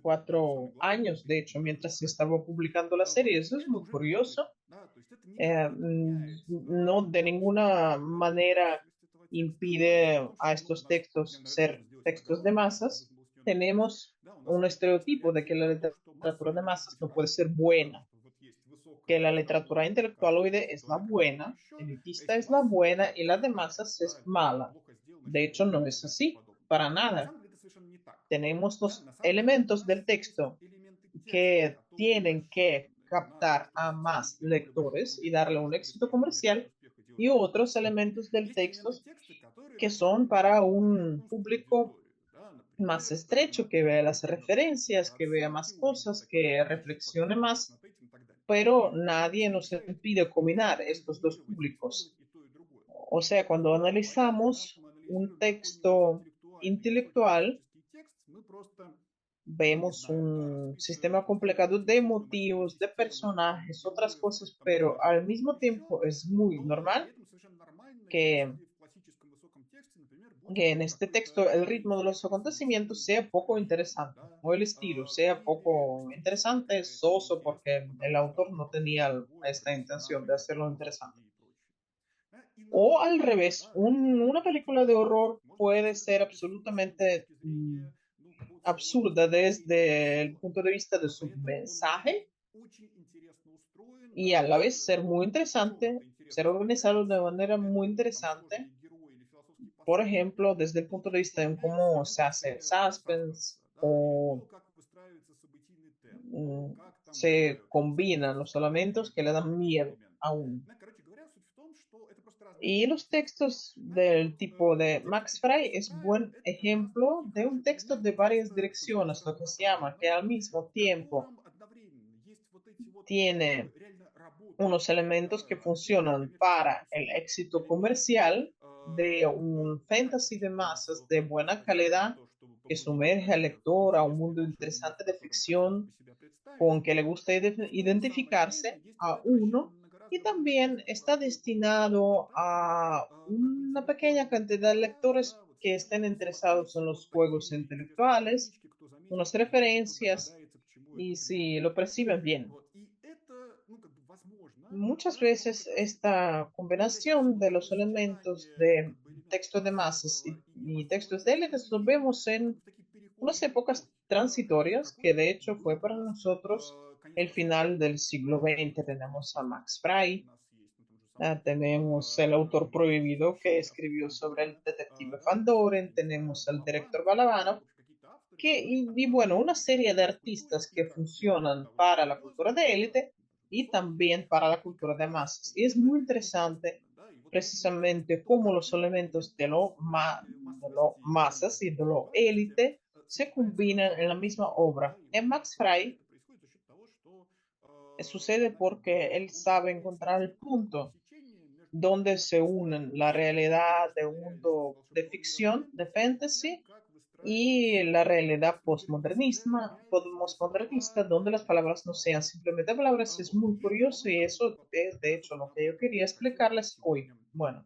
4 años, de hecho, mientras se estaba publicando la serie. Eso es muy curioso. No de ninguna manera impide a estos textos ser textos de masas. Tenemos un estereotipo de que la literatura de masas no puede ser buena, que la literatura intelectualoide es la buena, elitista es la buena y la de masas es mala. De hecho, no es así, para nada. Tenemos los elementos del texto que tienen que captar a más lectores y darle un éxito comercial y otros elementos del texto que son para un público más estrecho, que vea las referencias, que vea más cosas, que reflexione más, pero nadie nos impide combinar estos dos públicos. O sea, cuando analizamos un texto intelectual, vemos un sistema complicado de motivos, de personajes, otras cosas, pero al mismo tiempo es muy normal que, que en este texto el ritmo de los acontecimientos sea poco interesante, o el estilo sea poco interesante, soso, porque el autor no tenía esta intención de hacerlo interesante. O al revés, una película de horror puede ser absolutamente absurda desde el punto de vista de su mensaje y a la vez ser muy interesante, ser organizado de manera muy interesante, por ejemplo, desde el punto de vista de cómo se hace suspense o mm, se combinan los elementos que le dan miedo a uno. Y los textos del tipo de Max Frey es buen ejemplo de un texto de varias direcciones, lo que se llama, que al mismo tiempo tiene unos elementos que funcionan para el éxito comercial de un fantasy de masas de buena calidad que sumerge al lector a un mundo interesante de ficción con que le gusta identificarse a uno y también está destinado a una pequeña cantidad de lectores que estén interesados en los juegos intelectuales, unas referencias y si lo perciben bien. Muchas veces esta combinación de los elementos de texto de masas y textos de élites lo vemos en unas épocas transitorias que de hecho fue para nosotros el final del siglo XX. Tenemos a Max Frey, tenemos el autor prohibido que escribió sobre el detective Van Doren, tenemos al director Balabanov, y bueno, una serie de artistas que funcionan para la cultura de élite y también para la cultura de masas. Y es muy interesante precisamente cómo los elementos de lo masas y de lo élite se combinan en la misma obra. En Max Frey sucede porque él sabe encontrar el punto donde se unen la realidad de un mundo de ficción, de fantasy, y la realidad postmodernista, donde las palabras no sean simplemente palabras. Es muy curioso y eso es de hecho lo que yo quería explicarles hoy. Bueno,